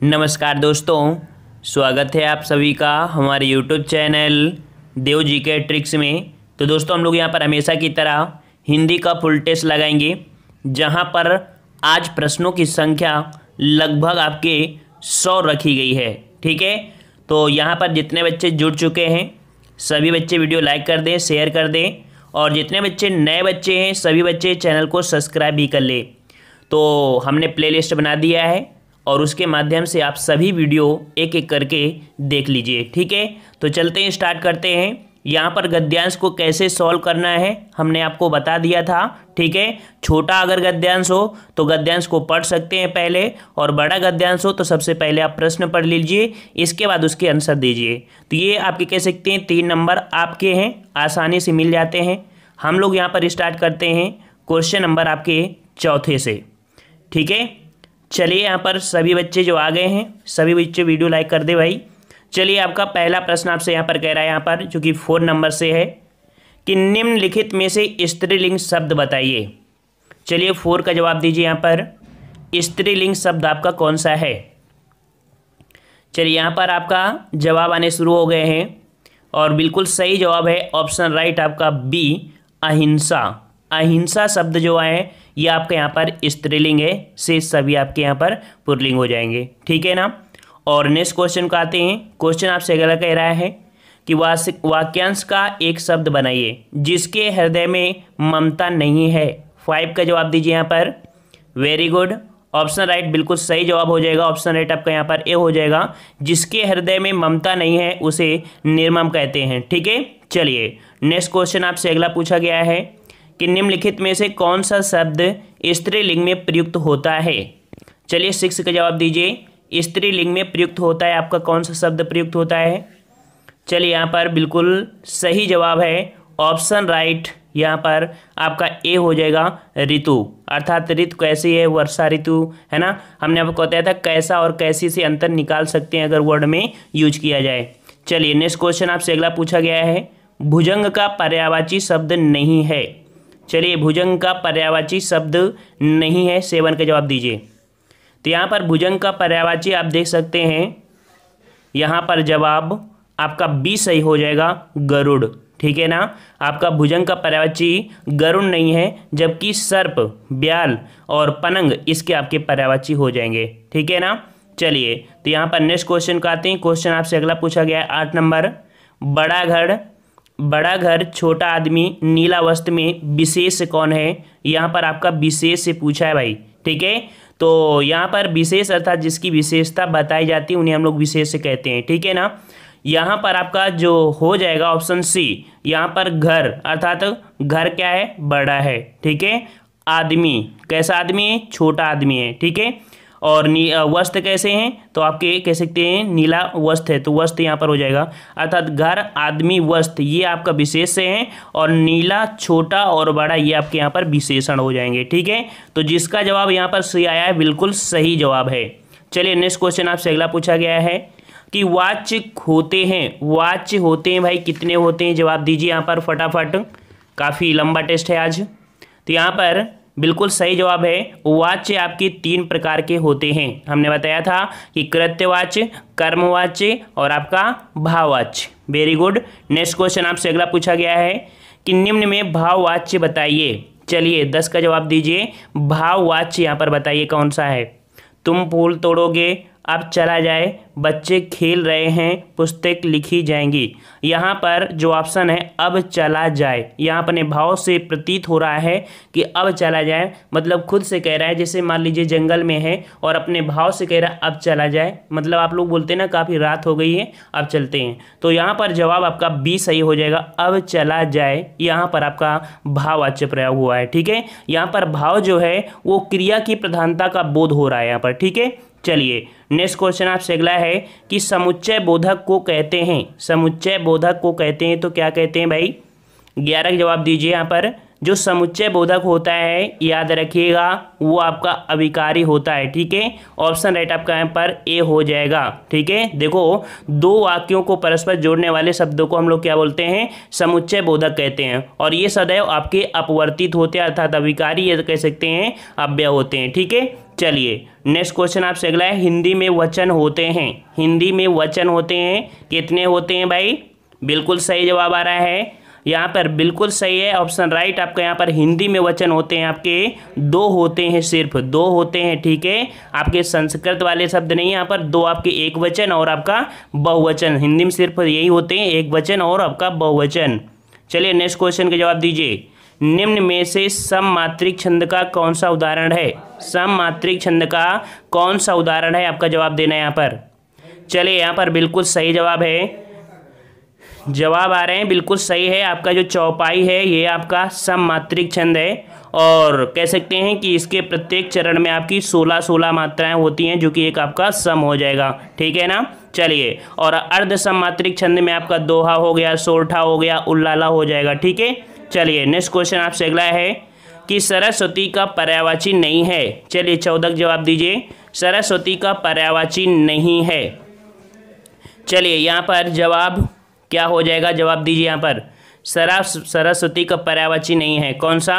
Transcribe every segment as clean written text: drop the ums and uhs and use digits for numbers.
नमस्कार दोस्तों, स्वागत है आप सभी का हमारे YouTube चैनल देव जी के ट्रिक्स में। तो दोस्तों हम लोग यहाँ पर हमेशा की तरह हिंदी का फुल टेस्ट लगाएंगे, जहाँ पर आज प्रश्नों की संख्या लगभग आपके 100 रखी गई है। ठीक है, तो यहाँ पर जितने बच्चे जुड़ चुके हैं सभी बच्चे वीडियो लाइक कर दें, शेयर कर दें, और जितने बच्चे नए बच्चे हैं सभी बच्चे चैनल को सब्सक्राइब भी कर ले। तो हमने प्लेलिस्ट बना दिया है और उसके माध्यम से आप सभी वीडियो एक एक करके देख लीजिए। ठीक है, तो चलते हैं, स्टार्ट करते हैं। यहाँ पर गद्यांश को कैसे सॉल्व करना है हमने आपको बता दिया था। ठीक है, छोटा अगर गद्यांश हो तो गद्यांश को पढ़ सकते हैं पहले, और बड़ा गद्यांश हो तो सबसे पहले आप प्रश्न पढ़ लीजिए, इसके बाद उसके आंसर दीजिए। तो ये आपके कह सकते हैं 3 नंबर आपके हैं, आसानी से मिल जाते हैं। हम लोग यहाँ पर स्टार्ट करते हैं क्वेश्चन नंबर आपके चौथे से। ठीक है, चलिए यहाँ पर सभी बच्चे जो आ गए हैं सभी बच्चे वीडियो लाइक कर दे भाई। चलिए आपका पहला प्रश्न आपसे यहाँ पर कह रहा है, यहाँ पर जो कि 4 नंबर से है कि निम्नलिखित में से स्त्रीलिंग शब्द बताइए। चलिए 4 का जवाब दीजिए। यहाँ पर स्त्रीलिंग शब्द आपका कौन सा है? चलिए यहाँ पर आपका जवाब आने शुरू हो गए हैं और बिल्कुल सही जवाब है ऑप्शन राइट आपका बी, अहिंसा। अहिंसा शब्द जो है ये आपके यहाँ पर स्त्रीलिंग है, से सभी आपके यहाँ पर पुल्लिंग हो जाएंगे। ठीक है ना। और नेक्स्ट क्वेश्चन को आते हैं। क्वेश्चन आपसे अगला कह रहा है कि वाक्यांश का एक शब्द बनाइए जिसके हृदय में ममता नहीं है। 5 का जवाब दीजिए यहाँ पर। वेरी गुड, ऑप्शन राइट बिल्कुल सही जवाब हो जाएगा। ऑप्शन राइट आपका यहाँ पर ए हो जाएगा। जिसके हृदय में ममता नहीं है उसे निर्मम कहते हैं। ठीक है, चलिए नेक्स्ट क्वेश्चन आपसे अगला पूछा गया है कि निम्नलिखित में से कौन सा शब्द स्त्रीलिंग में प्रयुक्त होता है। चलिए 6 का जवाब दीजिए। स्त्रीलिंग में प्रयुक्त होता है आपका कौन सा शब्द प्रयुक्त होता है? चलिए यहाँ पर बिल्कुल सही जवाब है ऑप्शन राइट, यहाँ पर आपका ए हो जाएगा, ऋतु। अर्थात ऋतु कैसी है? वर्षा ऋतु है ना। हमने आपको बताया था कैसा और कैसी से अंतर निकाल सकते हैं अगर वर्ड में यूज किया जाए। चलिए नेक्स्ट क्वेश्चन आपसे अगला पूछा गया है, भुजंग का पर्यायवाची शब्द नहीं है। चलिए भुजंग का पर्यायवाची शब्द नहीं है, 7 का जवाब दीजिए। तो यहाँ पर भुजंग का पर्यायवाची आप देख सकते हैं, यहाँ पर जवाब आपका बी सही हो जाएगा, गरुड़। ठीक है ना, आपका भुजंग का पर्यायवाची गरुड़ नहीं है, जबकि सर्प, ब्याल और पनंग इसके आपके पर्यायवाची हो जाएंगे। ठीक है ना। चलिए तो यहाँ पर नेक्स्ट क्वेश्चन को आते हैं। क्वेश्चन आपसे अगला पूछा गया है 8 नंबर, बड़ा घर छोटा आदमी नीला वस्त्र में विशेष कौन है? यहाँ पर आपका विशेष से पूछा है भाई। ठीक है, तो यहाँ पर विशेष अर्थात जिसकी विशेषता बताई जाती है उन्हें हम लोग विशेष से कहते हैं। ठीक है ना। यहाँ पर आपका जो हो जाएगा ऑप्शन सी, यहाँ पर घर अर्थात घर क्या है? बड़ा है। ठीक है, आदमी कैसा आदमी है? छोटा आदमी है। ठीक है, और वस्त्र कैसे हैं? तो आपके कह सकते हैं नीला वस्त्र है, तो वस्त्र यहाँ पर हो जाएगा। अर्थात घर, आदमी, वस्त्र ये आपका विशेष से हैं, और नीला, छोटा और बड़ा ये आपके यहाँ पर विशेषण हो जाएंगे। ठीक है, तो जिसका जवाब यहाँ पर सही आया है बिल्कुल सही जवाब है। चलिए नेक्स्ट क्वेश्चन आपसे अगला पूछा गया है कि वाच्य होते हैं, वाच्य होते हैं भाई कितने होते हैं? जवाब दीजिए यहाँ पर फटाफट, काफ़ी लंबा टेस्ट है आज। तो यहाँ पर बिल्कुल सही जवाब है, वाच्य आपके 3 प्रकार के होते हैं। हमने बताया था कि कृत्यवाच्य, कर्मवाच्य और आपका भाववाच्य। Very good. नेक्स्ट क्वेश्चन आपसे अगला पूछा गया है कि निम्न में भाववाच्य बताइए। चलिए 10 का जवाब दीजिए। भाववाच्य यहाँ पर बताइए कौन सा है? तुम फूल तोड़ोगे, अब चला जाए, बच्चे खेल रहे हैं, पुस्तक लिखी जाएंगी। यहाँ पर जो ऑप्शन है अब चला जाए, यहाँ अपने भाव से प्रतीत हो रहा है कि अब चला जाए, मतलब खुद से कह रहा है। जैसे मान लीजिए जंगल में है और अपने भाव से कह रहा है अब चला जाए, मतलब आप लोग बोलते हैं ना काफ़ी रात हो गई है अब चलते हैं, तो यहाँ पर जवाब आपका बी सही हो जाएगा, अब चला जाए। यहाँ पर आपका भाववाच्य प्रयोग हुआ है। ठीक है, यहाँ पर भाव जो है वो क्रिया की प्रधानता का बोध हो रहा है यहाँ पर। ठीक है, चलिए नेक्स्ट क्वेश्चन आपसे अगला है कि समुच्चय बोधक को कहते हैं। समुच्चय बोधक को कहते हैं तो क्या कहते हैं भाई? 11 का जवाब दीजिए। यहाँ पर जो समुच्चय बोधक होता है याद रखिएगा वो आपका अविकारी होता है। ठीक है, ऑप्शन राइट आपका यहाँ पर ए हो जाएगा। ठीक है, देखो 2 वाक्यों को परस्पर जोड़ने वाले शब्दों को हम लोग क्या बोलते हैं? समुच्चय बोधक कहते हैं, और ये सदैव आपके अपवर्तित होते हैं अर्थात अविकारी, ये कह सकते हैं अव्यय होते हैं। ठीक है, चलिए नेक्स्ट क्वेश्चन आपसे अगला है, हिंदी में वचन होते हैं, हिंदी में वचन होते हैं, कितने होते हैं भाई? बिल्कुल सही जवाब आ रहा है यहाँ पर, बिल्कुल सही है, ऑप्शन राइट आपका। यहाँ पर हिंदी में वचन होते हैं आपके 2 होते हैं, सिर्फ 2 होते हैं, ठीक है। आपके संस्कृत वाले शब्द नहीं, यहाँ पर 2 आपके एक वचन और आपका बहुवचन, हिंदी में सिर्फ यही होते हैं, एक वचन और आपका बहुवचन। चलिए नेक्स्ट क्वेश्चन का जवाब दीजिए, निम्न में से सममात्रिक छंद का कौन सा उदाहरण है? सममात्रिक छंद का कौन सा उदाहरण है, आपका जवाब देना है यहाँ पर। चलिए यहाँ पर बिल्कुल सही जवाब है, जवाब आ रहे हैं, बिल्कुल सही है। आपका जो चौपाई है ये आपका सममात्रिक छंद है, और कह सकते हैं कि इसके प्रत्येक चरण में आपकी 16 मात्राएं होती हैं, जो कि एक आपका सम हो जाएगा, ठीक है ना। चलिए, और अर्ध सममात्रिक छंद में आपका दोहा हो गया, सोरठा हो गया, उल्लाला हो जाएगा, ठीक है। चलिए नेक्स्ट क्वेश्चन आपसे अगला है कि सरस्वती का पर्यायवाची नहीं है। चलिए 14 जवाब दीजिए, सरस्वती का पर्यायवाची नहीं है। चलिए यहाँ पर जवाब क्या हो जाएगा, जवाब दीजिए यहाँ पर। सरस्वती का पर्यायवाची नहीं है, कौन सा?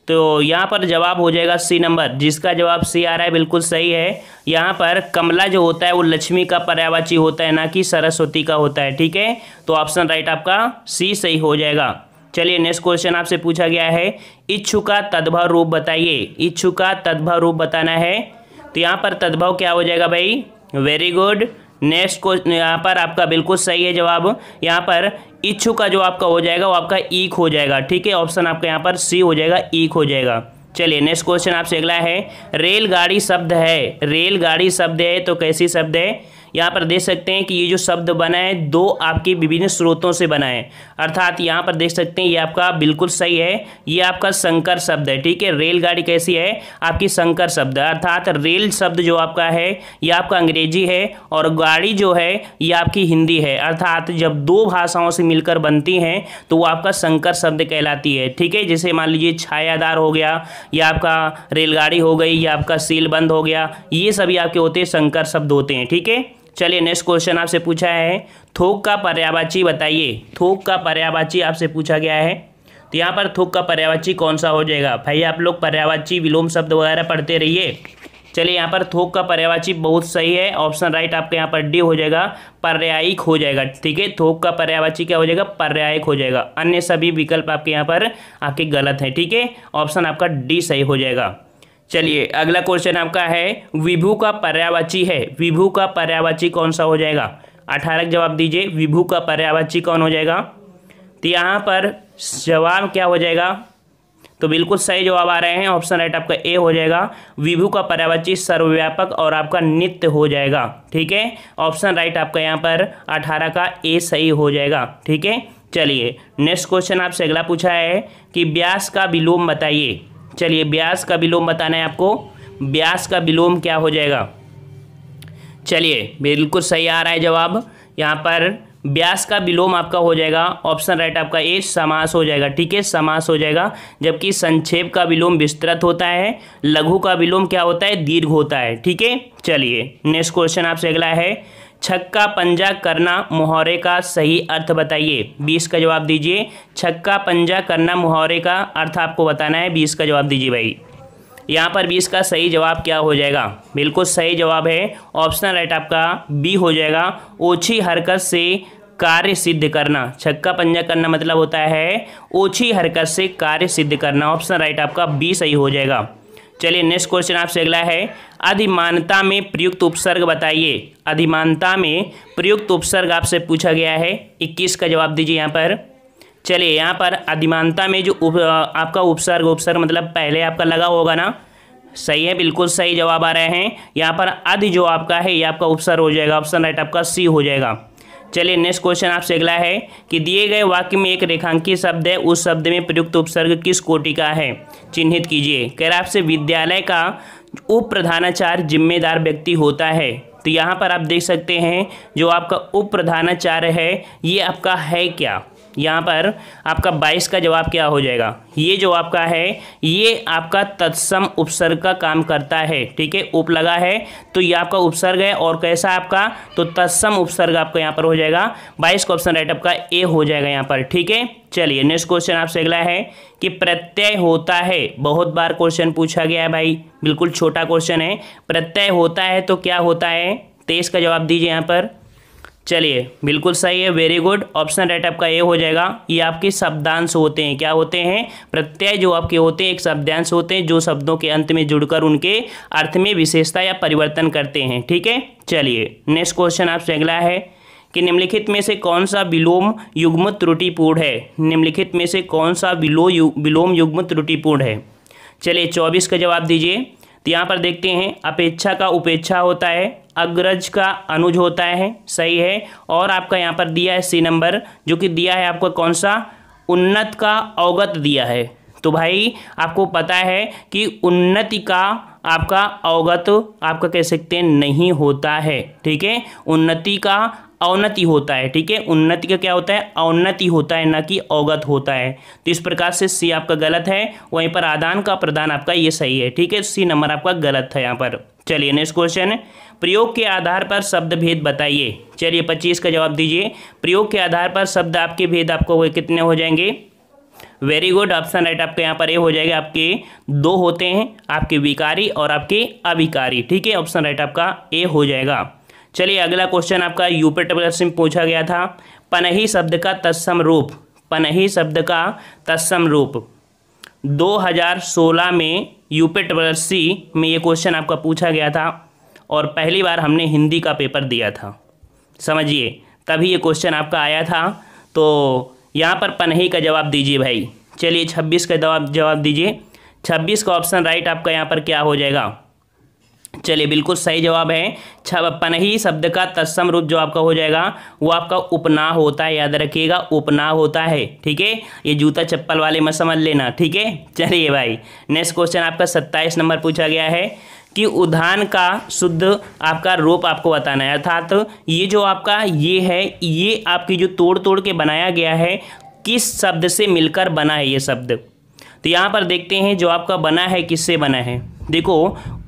तो यहाँ पर जवाब हो जाएगा सी नंबर, जिसका जवाब सी आ रहा है, बिल्कुल सही है। यहाँ पर कमला जो होता है वो लक्ष्मी का पर्यायवाची होता है, ना कि सरस्वती का होता है, ठीक है। तो ऑप्शन राइट आपका सी सही हो जाएगा। चलिए नेक्स्ट क्वेश्चन आपसे पूछा गया है, इच्छु का तद्भव रूप बताइए, इच्छु का तद्भव रूप बताना है। तो यहाँ पर तद्भव क्या हो जाएगा भाई? Very good. नेक्स्ट को यहाँ पर आपका बिल्कुल सही है जवाब, यहाँ पर इच्छु का जो आपका हो जाएगा वो आपका ईक हो जाएगा, ठीक है। ऑप्शन आपका यहाँ पर सी हो जाएगा, ईक हो जाएगा। चलिए नेक्स्ट क्वेश्चन आपसे अगला है, रेलगाड़ी शब्द है, रेलगाड़ी शब्द है तो कैसी शब्द है? यहाँ पर देख सकते हैं कि ये जो शब्द बना है 2 आपके विभिन्न स्रोतों से बना है, अर्थात यहाँ पर देख सकते हैं ये आपका बिल्कुल सही है, ये आपका संकर शब्द है, ठीक है। रेलगाड़ी कैसी है? आपकी संकर शब्द, अर्थात रेल शब्द जो आपका है ये आपका अंग्रेजी है, और गाड़ी जो है ये आपकी हिंदी है, अर्थात जब 2 भाषाओं से मिलकर बनती हैं तो वो आपका संकर शब्द कहलाती है, ठीक है। जैसे मान लीजिए छायादार हो गया, या आपका रेलगाड़ी हो गई, या आपका सील बंद हो गया, ये सभी आपके होते हैं संकर शब्द होते हैं, ठीक है। चलिए नेक्स्ट क्वेश्चन आपसे पूछा है, थोक का पर्यायवाची बताइए, थोक का पर्यायवाची आपसे पूछा गया है। तो यहाँ पर थोक का पर्यायवाची कौन सा हो जाएगा? भाई आप लोग पर्यायवाची विलोम शब्द वगैरह पढ़ते रहिए। चलिए यहाँ पर थोक का पर्यायवाची बहुत सही है, ऑप्शन राइट आपका यहाँ पर डी हो जाएगा, पर्यायिक हो जाएगा, ठीक है। थोक का पर्यायवाची क्या हो जाएगा? पर्यायिक हो जाएगा, अन्य सभी विकल्प आपके यहाँ पर आपके गलत हैं, ठीक है। ऑप्शन आपका डी सही हो जाएगा। चलिए अगला क्वेश्चन आपका है, विभु का पर्यायवाची है, विभु का पर्यायवाची कौन सा हो जाएगा? 18 जवाब दीजिए, विभु का पर्यायवाची कौन हो जाएगा? तो यहाँ पर जवाब क्या हो जाएगा? तो बिल्कुल सही जवाब आ रहे हैं, ऑप्शन राइट आपका ए हो जाएगा, विभु का पर्यायवाची सर्वव्यापक और आपका नित्य हो जाएगा, ठीक है। ऑप्शन राइट आपका यहाँ पर 18 का ए सही हो जाएगा, ठीक है। चलिए नेक्स्ट क्वेश्चन आपसे अगला पूछा है कि व्यास का विलोम बताइए। चलिए व्यास का विलोम बताना है आपको, व्यास का विलोम क्या हो जाएगा? चलिए बिल्कुल सही आ रहा है जवाब, यहाँ पर व्यास का विलोम आपका हो जाएगा, ऑप्शन राइट आपका ए समास हो जाएगा, ठीक है, समास हो जाएगा। जबकि संक्षेप का विलोम विस्तृत होता है, लघु का विलोम क्या होता है? दीर्घ होता है, ठीक है। चलिए नेक्स्ट क्वेश्चन आपसे अगला है, छक्का पंजा करना मुहावरे का सही अर्थ बताइए। 20 का जवाब दीजिए, छक्का पंजा करना मुहावरे का अर्थ आपको बताना है, 20 का जवाब दीजिए भाई। यहाँ पर 20 का सही जवाब क्या हो जाएगा? बिल्कुल सही जवाब है, ऑप्शन राइट आपका बी हो जाएगा, ओछी हरकत से कार्य सिद्ध करना। छक्का पंजा करना मतलब होता है ओछी हरकत से कार्य सिद्ध करना, ऑप्शन राइट आपका बी सही हो जाएगा। चलिए नेक्स्ट क्वेश्चन आपसे अगला है, अधिमानता में प्रयुक्त उपसर्ग बताइए। अधिमानता में प्रयुक्त उपसर्ग आपसे पूछा गया है, 21 का जवाब दीजिए यहाँ पर। चलिए यहाँ पर अधिमानता में जो आपका उपसर्ग मतलब पहले आपका लगा होगा ना, सही है, बिल्कुल सही जवाब आ रहे हैं। यहाँ पर अधि जो आपका है ये आपका उपसर्ग हो जाएगा, ऑप्शन राइट आपका सी हो जाएगा। चलिए नेक्स्ट क्वेश्चन आपसे अगला है कि दिए गए वाक्य में एक रेखांकित शब्द है, उस शब्द में प्रयुक्त उपसर्ग किस कोटि का है? चिन्हित कीजिए। कह रहा है आपसे विद्यालय का उप प्रधानाचार्य जिम्मेदार व्यक्ति होता है। तो यहाँ पर आप देख सकते हैं जो आपका उप प्रधानाचार्य है ये आपका है क्या? यहाँ पर आपका 22 का जवाब क्या हो जाएगा? ये जो आपका है ये आपका तत्सम उपसर्ग का काम करता है, ठीक है। उप लगा है तो ये आपका उपसर्ग है और कैसा आपका, तो तत्सम उपसर्ग आपका यहाँ पर हो जाएगा। 22 का ऑप्शन राइट आपका ए हो जाएगा यहाँ पर, ठीक है। चलिए नेक्स्ट क्वेश्चन आपसे अगला है कि प्रत्यय होता है, बहुत बार क्वेश्चन पूछा गया है भाई, बिल्कुल छोटा क्वेश्चन है। प्रत्यय होता है तो क्या होता है? 23 का जवाब दीजिए यहाँ पर। चलिए बिल्कुल सही है, वेरी गुड, ऑप्शन राइट आपका ए हो जाएगा। ये आपके शब्दांश होते हैं, क्या होते हैं? प्रत्यय जो आपके होते हैं एक शब्दांश होते हैं जो शब्दों के अंत में जुड़कर उनके अर्थ में विशेषता या परिवर्तन करते हैं, ठीक है। चलिए नेक्स्ट क्वेश्चन आपसे अगला है कि निम्नलिखित में से कौन सा विलोम युग्म त्रुटिपूर्ण है? निम्नलिखित में से कौन सा विलोम युग्म त्रुटिपूर्ण है? चलिए 24 का जवाब दीजिए। तो यहाँ पर देखते हैं, अपेक्षा का उपेक्षा होता है, अग्रज का अनुज होता है, सही है। और आपका यहाँ पर दिया है सी नंबर, जो कि दिया है आपका कौन सा? उन्नत का अवगत दिया है। तो भाई आपको पता है कि उन्नति का आपका अवगत आपका कह सकते हैं नहीं होता है, ठीक है। उन्नति का अवनति होता है, ठीक है। उन्नति का क्या होता है? अवनति होता है, ना कि अवगत होता है। तो इस प्रकार से सी आपका गलत है, वहीं पर आदान का प्रदान आपका ये सही है, ठीक है। सी नंबर आपका गलत है यहाँ पर। चलिए नेक्स्ट क्वेश्चन, प्रयोग के आधार पर शब्द भेद बताइए। चलिए 25 का जवाब दीजिए। प्रयोग के आधार पर शब्द आपके भेद आपको कितने हो जाएंगे? वेरी गुड, ऑप्शन राइट आपके यहाँ पर ए हो जाएगा। आपके 2 होते हैं, आपके विकारी और आपके अविकारी, ठीक है। ऑप्शन राइट आपका ए हो जाएगा। चलिए अगला क्वेश्चन आपका यूपीट्रिपल में पूछा गया था, पनही शब्द का तत्सम रूप। पनही शब्द का तत्सम रूप 2016 में यूपीट्रिपल में ये क्वेश्चन आपका पूछा गया था और पहली बार हमने हिंदी का पेपर दिया था, समझिए, तभी ये क्वेश्चन आपका आया था। तो यहाँ पर पनही का जवाब दीजिए भाई। चलिए 26 का जवाब दीजिए। 26 का ऑप्शन राइट आपका यहाँ पर क्या हो जाएगा? चलिए बिल्कुल सही जवाब है। पनही शब्द का तत्सम रूप जो आपका हो जाएगा वो आपका उपनाम होता है, याद रखिएगा, उपनाम होता है, ठीक है। ये जूता चप्पल वाले मत समझ लेना, ठीक है। चलिए भाई नेक्स्ट क्वेश्चन आपका 27 नंबर पूछा गया है कि उद्यान का शुद्ध आपका रूप आपको बताना है। अर्थात ये जो आपका ये है, ये आपकी जो तोड़ तोड़ के बनाया गया है, किस शब्द से मिलकर बना है ये शब्द? तो यहाँ पर देखते हैं जो आपका बना है किससे बना है। देखो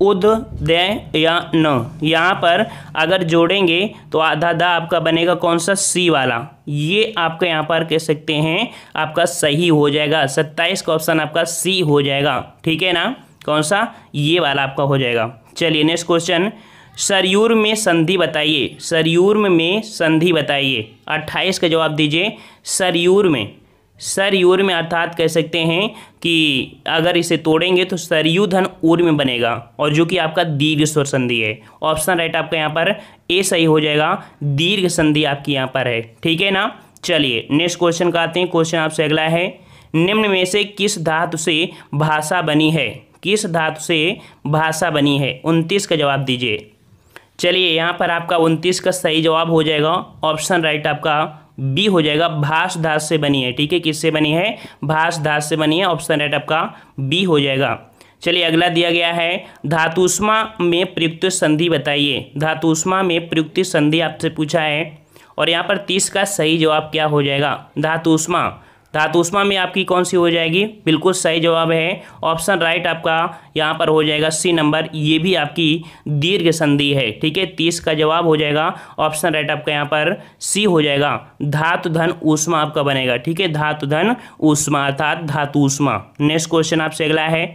उद द या न, यहाँ पर अगर जोड़ेंगे तो आधा दा आपका बनेगा कौन सा? सी वाला। ये आपका यहाँ पर कह सकते हैं आपका सही हो जाएगा। 27 का ऑप्शन आपका सी हो जाएगा, ठीक है ना। कौन सा? ये वाला आपका हो जाएगा। चलिए नेक्स्ट क्वेश्चन, सरयूर में संधि बताइए। सरयूर में संधि बताइए। 28 का जवाब दीजिए। सरयूर में, सरयूर में अर्थात कह सकते हैं कि अगर इसे तोड़ेंगे तो सरयू धन ऊर में बनेगा, और जो कि आपका दीर्घ स्वर संधि है। ऑप्शन राइट आपका यहाँ पर ए सही हो जाएगा, दीर्घ संधि आपकी यहाँ पर है, ठीक है ना। चलिए नेक्स्ट क्वेश्चन का आते हैं। क्वेश्चन आपसे अगला है, निम्न में से किस धातु से भाषा बनी है? किस धातु से भाषा बनी है? 29 का जवाब दीजिए। चलिए यहाँ पर आपका 29 का सही जवाब हो जाएगा, ऑप्शन राइट आपका बी हो जाएगा, भाष धातु से बनी है, ठीक है। किससे बनी है? भाष धातु से बनी है, ऑप्शन राइट आपका बी हो जाएगा। चलिए अगला दिया गया है, धातुष्मा में प्रयुक्त संधि बताइए। धातुष्मा में प्रयुक्त संधि आपसे पूछा है और यहाँ पर 30 का सही जवाब क्या हो जाएगा? धातुष्मा। धातुष्मा में आपकी कौन सी हो जाएगी? बिल्कुल सही जवाब है, ऑप्शन राइट आपका यहाँ पर हो जाएगा सी नंबर। ये भी आपकी दीर्घ संधि है, ठीक है। 30 का जवाब हो जाएगा, ऑप्शन राइट आपका यहाँ पर सी हो जाएगा। धातु धन ऊष्मा आपका बनेगा, ठीक है। धातु धन ऊष्मा अर्थात धातुष्मा। नेक्स्ट क्वेश्चन आपसे अगला है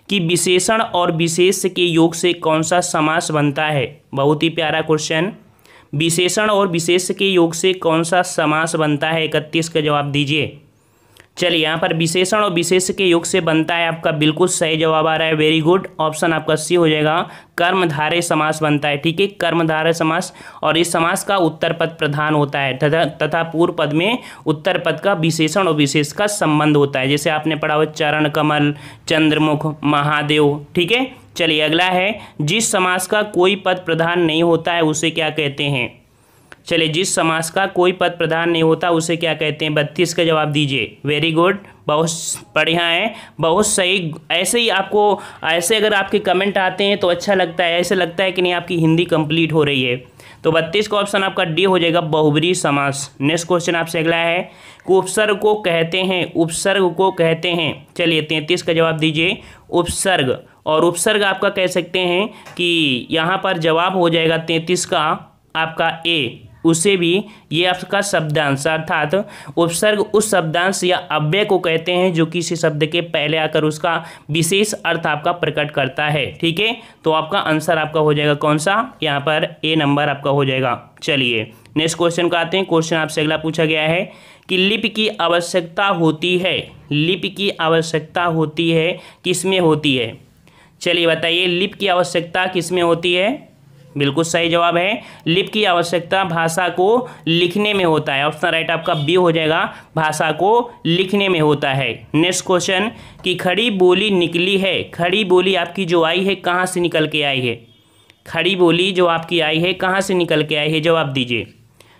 कि विशेषण और विशेष के योग से कौन सा समास बनता है? बहुत ही प्यारा क्वेश्चन। विशेषण और विशेष के योग से कौन सा समास बनता है? 31 का जवाब दीजिए। चलिए यहाँ पर विशेषण और विशेष के योग से बनता है, आपका बिल्कुल सही जवाब आ रहा है, वेरी गुड, ऑप्शन आपका सी हो जाएगा, कर्मधारय समास बनता है, ठीक है। कर्मधारय समास, और इस समास का उत्तर पद प्रधान होता है तथा पूर्व पद में उत्तर पद का विशेषण और विशेष का संबंध होता है, जैसे आपने पढ़ा हुआ चरण कमल, चंद्रमुख, महादेव, ठीक है। चलिए अगला है, जिस समास का कोई पद प्रधान नहीं होता है उसे क्या कहते हैं? चलिए जिस समास का कोई पद प्रधान नहीं होता उसे क्या कहते हैं? 32 का जवाब दीजिए। वेरी गुड, बहुत बढ़िया है, बहुत सही। ऐसे ही आपको, ऐसे अगर आपके कमेंट आते हैं तो अच्छा लगता है, ऐसे लगता है कि नहीं आपकी हिंदी कंप्लीट हो रही है। तो 32 का ऑप्शन आपका डी हो जाएगा बहुब्रीहि समास। नेक्स्ट क्वेश्चन आपसे अगला है कि उपसर्ग को कहते हैं, उपसर्ग को कहते हैं। चलिए 33 का जवाब दीजिए उपसर्ग। और उपसर्ग आपका कह सकते हैं कि यहाँ पर जवाब हो जाएगा 33 का आपका ए, उसे भी ये आपका शब्दांश, अर्थात उपसर्ग उस शब्दांश या अव्यय को कहते हैं जो किसी शब्द के पहले आकर उसका विशेष अर्थ आपका प्रकट करता है। ठीक है, तो आपका आंसर आपका हो जाएगा कौन सा, यहाँ पर ए नंबर आपका हो जाएगा। चलिए नेक्स्ट क्वेश्चन का आते हैं। क्वेश्चन आपसे अगला पूछा गया है कि लिपि की आवश्यकता होती है, लिपि की आवश्यकता होती है किसमें होती है? चलिए बताइए लिपि की आवश्यकता किसमें होती है? बिल्कुल सही जवाब है, लिपि की आवश्यकता भाषा को लिखने में होता है। ऑप्शन राइट आपका बी हो जाएगा, भाषा को लिखने में होता है। नेक्स्ट क्वेश्चन कि खड़ी बोली निकली है, खड़ी बोली आपकी जो आई है कहाँ से निकल के आई है? खड़ी बोली जो आपकी आई है कहाँ से निकल के आई है, जवाब दीजिए।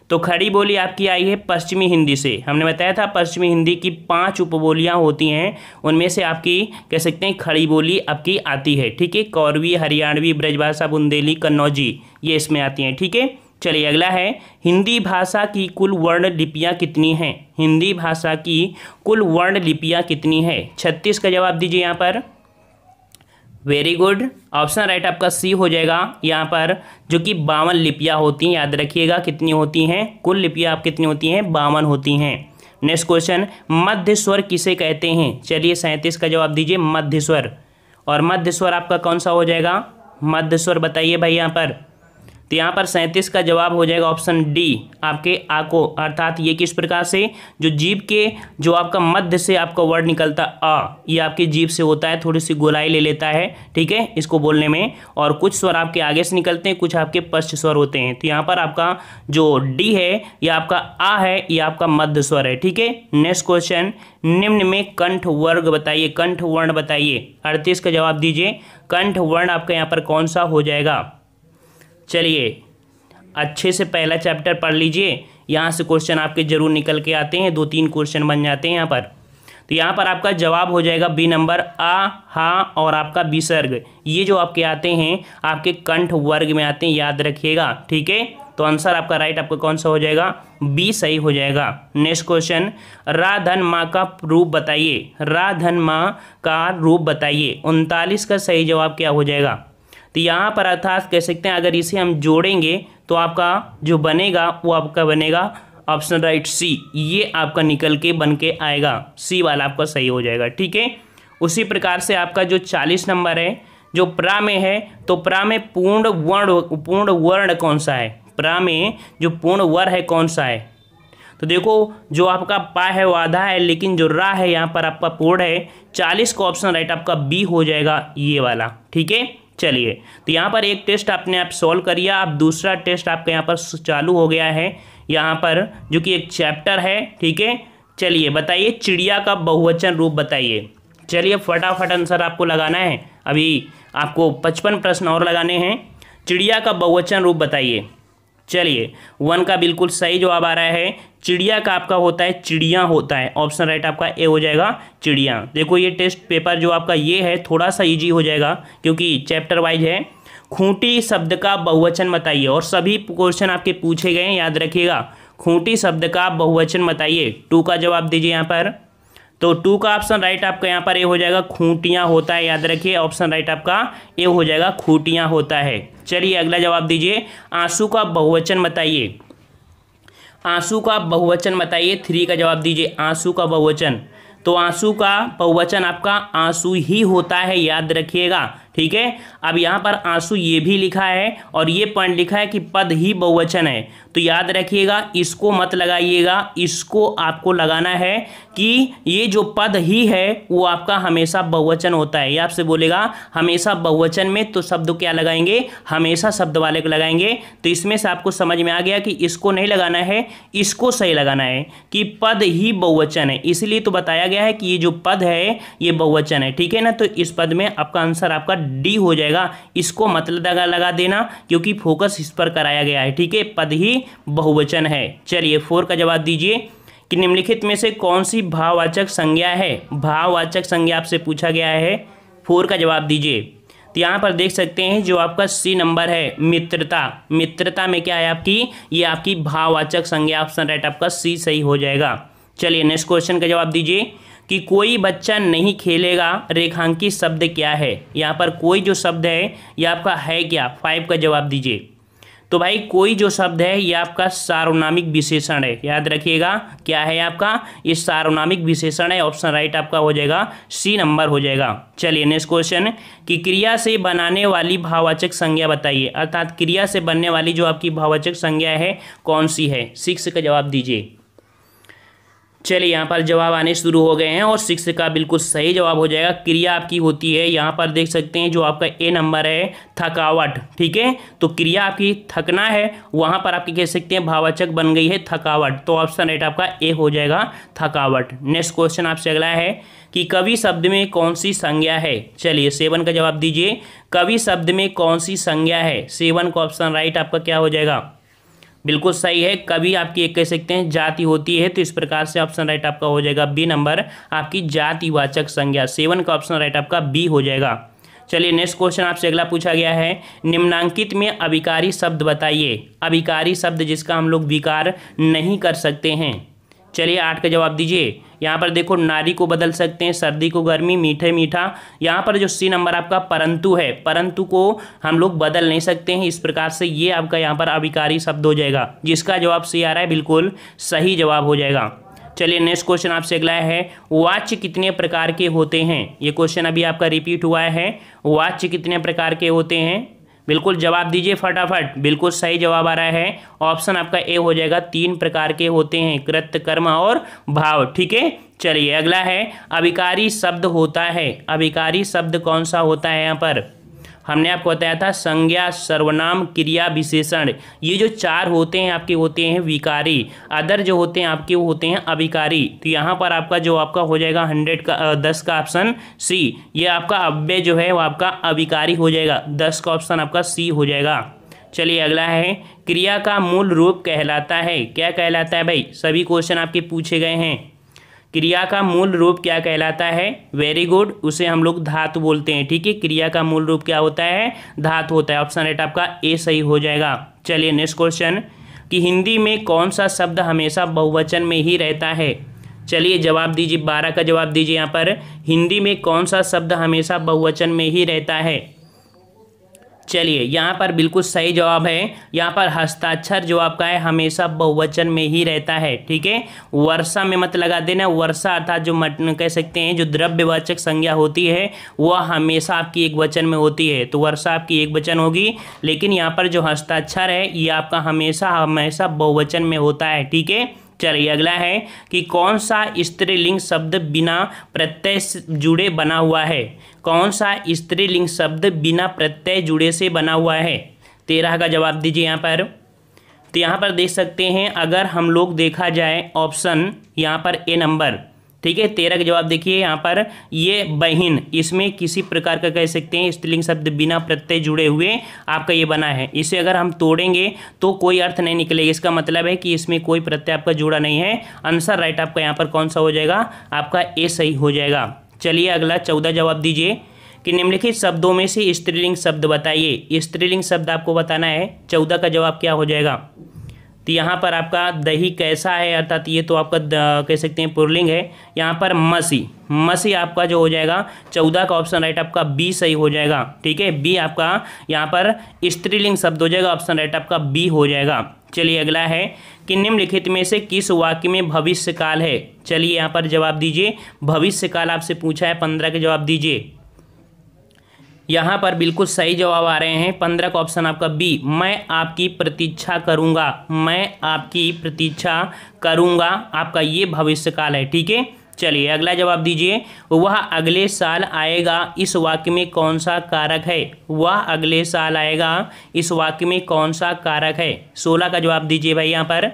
तो खड़ी बोली आपकी आई है पश्चिमी हिंदी से। हमने बताया था पश्चिमी हिंदी की 5 उपबोलियाँ होती हैं, उनमें से आपकी कह सकते हैं खड़ी बोली आपकी आती है। ठीक है, कौरवी, हरियाणवी, ब्रजभाषा, बुंदेली, कन्नौजी, ये इसमें आती हैं। ठीक है, चलिए अगला है हिंदी भाषा की कुल वर्ण लिपियाँ कितनी हैं? हिंदी भाषा की कुल वर्ण लिपियाँ कितनी है? 36 का जवाब दीजिए यहाँ पर। वेरी गुड, ऑप्शन राइट आपका सी हो जाएगा। यहाँ पर जो कि 52 लिपियाँ होती हैं, याद रखिएगा कितनी होती हैं, कुल लिपियाँ आप कितनी होती हैं, 52 होती हैं। नेक्स्ट क्वेश्चन मध्य स्वर किसे कहते हैं? चलिए 37 का जवाब दीजिए मध्य स्वर। और मध्य स्वर आपका कौन सा हो जाएगा, मध्य स्वर बताइए भाई यहाँ पर। तो यहाँ पर 37 का जवाब हो जाएगा ऑप्शन डी आपके आ को, अर्थात ये किस प्रकार से जो जीभ के जो आपका मध्य से आपका वर्ड निकलता आ, ये आपकी जीभ से होता है, थोड़ी सी गोलाई ले लेता है। ठीक है, इसको बोलने में, और कुछ स्वर आपके आगे से निकलते हैं, कुछ आपके पश्च स्वर होते हैं। तो यहाँ पर आपका जो डी है ये आपका आ है, ये आपका मध्य स्वर है। ठीक है, नेक्स्ट क्वेश्चन निम्न में कंठ वर्ग बताइए, कंठ वर्ण बताइए। 38 का जवाब दीजिए कंठ वर्ण आपका यहाँ पर कौन सा हो जाएगा? चलिए अच्छे से पहला चैप्टर पढ़ लीजिए, यहाँ से क्वेश्चन आपके जरूर निकल के आते हैं, 2-3 क्वेश्चन बन जाते हैं यहाँ पर। तो यहाँ पर आपका जवाब हो जाएगा बी नंबर, आ, हा और आपका विसर्ग, ये जो आपके आते हैं आपके कंठ वर्ग में आते हैं, याद रखिएगा। ठीक है, तो आंसर आपका राइट आपका कौन सा हो जाएगा, बी सही हो जाएगा। नेक्स्ट क्वेश्चन रा धन माँ का रूप बताइए, रा धन माँ का रूप बताइए। 39 का सही जवाब क्या हो जाएगा? तो यहाँ पर अर्थात कह सकते हैं अगर इसे हम जोड़ेंगे तो आपका जो बनेगा वो आपका बनेगा ऑप्शन राइट सी, ये आपका निकल के बन के आएगा, सी वाला आपका सही हो जाएगा। ठीक है, उसी प्रकार से आपका जो 40 नंबर है जो प्रा में है, तो प्रा में पूर्ण वर्ण कौन सा है? प्रा में जो पूर्ण वर्ण है कौन सा है? तो देखो जो आपका पा है वो आधा है, लेकिन जो रा है यहाँ पर आपका पूर्ण है। 40 का ऑप्शन राइट आपका बी हो जाएगा, ये वाला। ठीक है, चलिए तो यहाँ पर एक टेस्ट आपने आप सॉल्व करिए, अब दूसरा टेस्ट आपका यहाँ पर चालू हो गया है, यहाँ पर जो कि एक चैप्टर है। ठीक है, चलिए बताइए चिड़िया का बहुवचन रूप बताइए। चलिए फटाफट आंसर आपको लगाना है, अभी आपको 55 प्रश्न और लगाने हैं। चिड़िया का बहुवचन रूप बताइए। चलिए 1 का बिल्कुल सही जवाब आ रहा है, चिड़िया का आपका होता है चिड़िया होता है, ऑप्शन राइट आपका ए हो जाएगा चिड़िया। देखो ये टेस्ट पेपर जो आपका ये है थोड़ा सा इजी हो जाएगा क्योंकि चैप्टर वाइज है। खूंटी शब्द का बहुवचन बताइए, और सभी क्वेश्चन आपके पूछे गए हैं, याद रखिएगा। खूंटी शब्द का बहुवचन बताइए। 2 का जवाब दीजिए यहाँ पर। तो 2 का ऑप्शन राइट आपका यहाँ पर ए हो जाएगा, खूंटियाँ होता है, याद रखिए ऑप्शन राइट आपका ए हो जाएगा, खूंटियाँ होता है। चलिए अगला जवाब दीजिए, आंसू का बहुवचन बताइए। आंसू का बहुवचन बताइए। 3 का जवाब दीजिए, आंसू का बहुवचन। तो आंसू का बहुवचन आपका आंसू ही होता है, याद रखिएगा। ठीक है, अब यहाँ पर आंसू ये भी लिखा है और ये पॉइंट लिखा है कि पद ही बहुवचन है, तो याद रखिएगा इसको मत लगाइएगा, इसको आपको लगाना है कि ये जो पद ही है वो आपका हमेशा बहुवचन होता है। ये आपसे बोलेगा हमेशा बहुवचन में, तो शब्द क्या लगाएंगे, हमेशा शब्द वाले को लगाएंगे। तो इसमें से आपको समझ में आ गया कि इसको नहीं लगाना है, इसको सही लगाना है कि पद ही बहुवचन है, इसलिए तो बताया गया है कि ये जो पद है ये बहुवचन है। ठीक है ना, तो इस पद में आपका आंसर आपका डी हो जाएगा, इसको मतलब लगा देना क्योंकि फोकस इस पर कराया गया है। ठीक है, पद ही बहुवचन है। चलिए 4 का जवाब दीजिए कि निम्नलिखित में से कौन सी भाववाचक संज्ञा है। भाववाचक संज्ञा आपसे पूछा गया है, 4 का जवाब दीजिए। तो यहाँ पर देख सकते हैं जो आपका सी नंबर है मित्रता, मित्रता में क्या है आपकी, ये आपकी भाववाचक संज्ञा, ऑप्शन राइट आपका सी सही हो जाएगा। चलिए नेक्स्ट क्वेश्चन का जवाब दीजिए कि कोई बच्चा नहीं खेलेगा रेखांकित शब्द क्या है। यहाँ पर कोई जो शब्द है ये आपका है क्या, 5 का जवाब दीजिए। तो भाई कोई जो शब्द है ये आपका सार्वनामिक विशेषण है, याद रखिएगा क्या है आपका, ये सार्वनामिक विशेषण है, ऑप्शन राइट आपका हो जाएगा सी नंबर हो जाएगा। चलिए नेक्स्ट क्वेश्चन कि क्रिया से बनाने वाली भाववाचक संज्ञा बताइए, अर्थात क्रिया से बनने वाली जो आपकी भाववाचक संज्ञा है कौन सी है, 6 का जवाब दीजिए। चलिए यहाँ पर जवाब आने शुरू हो गए हैं और 6 का बिल्कुल सही जवाब हो जाएगा। क्रिया आपकी होती है, यहाँ पर देख सकते हैं जो आपका ए नंबर है थकावट, ठीक है। तो क्रिया आपकी थकना है, वहाँ पर आपकी कह सकते हैं भाववाचक बन गई है थकावट, तो ऑप्शन राइट आपका ए हो जाएगा थकावट। नेक्स्ट क्वेश्चन आपसे अगला है कि कवि शब्द में कौन सी संज्ञा है। चलिए 7 का जवाब दीजिए, कवि शब्द में कौन सी संज्ञा है, 7 का ऑप्शन राइट आपका क्या हो जाएगा, बिल्कुल सही है। कवि आपकी एक कह सकते हैं जाति होती है, तो इस प्रकार से ऑप्शन राइट आपका हो जाएगा बी नंबर आपकी जातिवाचक संज्ञा, 7 का ऑप्शन राइट आपका बी हो जाएगा। चलिए नेक्स्ट क्वेश्चन आपसे अगला पूछा गया है, निम्नांकित में अभिकारी शब्द बताइए, अभिकारी शब्द जिसका हम लोग विकार नहीं कर सकते हैं। चलिए 8 का जवाब दीजिए। यहाँ पर देखो नारी को बदल सकते हैं, सर्दी को गर्मी, मीठे मीठा। यहाँ पर जो सी नंबर आपका परंतु है, परंतु को हम लोग बदल नहीं सकते हैं, इस प्रकार से ये आपका यहाँ पर अभिकारी शब्द हो जाएगा, जिसका जवाब सी आ रहा है बिल्कुल सही जवाब हो जाएगा। चलिए नेक्स्ट क्वेश्चन आपसे अगला है, वाच्य कितने प्रकार के होते हैं। ये क्वेश्चन अभी आपका रिपीट हुआ है, वाच्य कितने प्रकार के होते हैं, बिल्कुल जवाब दीजिए फटाफट, बिल्कुल सही जवाब आ रहा है, ऑप्शन आपका ए हो जाएगा 3 प्रकार के होते हैं, कृत्य, कर्म और भाव, ठीक है। चलिए अगला है, अभिकारी शब्द होता है, अभिकारी शब्द कौन सा होता है, यहाँ पर हमने आपको बताया था संज्ञा, सर्वनाम, क्रिया, विशेषण, ये जो 4 होते हैं आपके होते हैं विकारी, अदर जो होते हैं आपके वो होते हैं अभिकारी। तो यहाँ पर आपका जो आपका हो जाएगा 10 का ऑप्शन सी, ये आपका अव्यय जो है वो आपका अभिकारी हो जाएगा, 10 का ऑप्शन आपका सी हो जाएगा। चलिए अगला है, क्रिया का मूल रूप कहलाता है, क्या कहलाता है भाई, सभी क्वेश्चन आपके पूछे गए हैं, क्रिया का मूल रूप क्या कहलाता है, वेरी गुड, उसे हम लोग धातु बोलते हैं, ठीक है। क्रिया का मूल रूप क्या होता है, धातु होता है, ऑप्शन राइट आपका ए सही हो जाएगा। चलिए नेक्स्ट क्वेश्चन कि हिंदी में कौन सा शब्द हमेशा बहुवचन में ही रहता है। चलिए जवाब दीजिए, 12 का जवाब दीजिए। यहाँ पर हिंदी में कौन सा शब्द हमेशा बहुवचन में ही रहता है। चलिए यहाँ पर बिल्कुल सही जवाब है, यहाँ पर हस्ताक्षर जो आपका है हमेशा बहुवचन में ही रहता है, ठीक है। वर्षा में मत लगा देना, वर्षा अर्थात जो कह सकते हैं जो द्रव्यवाचक संज्ञा होती है वह हमेशा आपकी एक वचन में होती है, तो वर्षा आपकी एक वचन होगी, लेकिन यहाँ पर जो हस्ताक्षर है ये आपका हमेशा हमेशा बहुवचन में होता है, ठीक है। चलिए अगला है कि कौन सा स्त्रीलिंग शब्द बिना प्रत्यय जुड़े बना हुआ है, कौन सा स्त्रीलिंग शब्द बिना प्रत्यय जुड़े से बना हुआ है, 13 का जवाब दीजिए यहाँ पर। तो यहाँ पर देख सकते हैं अगर हम लोग देखा जाए ऑप्शन यहाँ पर ए नंबर, ठीक है, 13 का जवाब देखिए। यहाँ पर ये बहिन, इसमें किसी प्रकार का कह सकते हैं स्त्रीलिंग शब्द बिना प्रत्यय जुड़े हुए आपका ये बना है, इसे अगर हम तोड़ेंगे तो कोई अर्थ नहीं निकलेगा, इसका मतलब है कि इसमें कोई प्रत्यय आपका जुड़ा नहीं है, आंसर राइट आपका यहाँ पर कौन सा हो जाएगा, आपका ए सही हो जाएगा। चलिए अगला 14 जवाब दीजिए कि निम्नलिखित शब्दों में से स्त्रीलिंग शब्द बताइए, स्त्रीलिंग शब्द आपको बताना है, 14 का जवाब क्या हो जाएगा। तो यहाँ पर आपका दही कैसा है, अर्थात ये तो आपका कह सकते हैं पुल्लिंग है, यहाँ पर मसी, मसी आपका जो हो जाएगा 14 का ऑप्शन राइट आपका बी सही हो जाएगा, ठीक है। बी आपका यहाँ पर स्त्रीलिंग शब्द हो जाएगा, ऑप्शन राइट आपका बी हो जाएगा। चलिए अगला है कि निम्नलिखित में से किस वाक्य में भविष्य काल है। चलिए यहाँ पर जवाब दीजिए, भविष्य काल आपसे पूछा है, 15 के जवाब दीजिए। यहाँ पर बिल्कुल सही जवाब आ रहे हैं, 15 का ऑप्शन आपका बी, मैं आपकी प्रतीक्षा करूँगा, मैं आपकी प्रतीक्षा करूँगा, आपका ये भविष्य काल है, ठीक है। चलिए अगला जवाब दीजिए, वह अगले साल आएगा, इस वाक्य में कौन सा कारक है, वह अगले साल आएगा, इस वाक्य में कौन सा कारक है, 16 का जवाब दीजिए भाई यहाँ पर।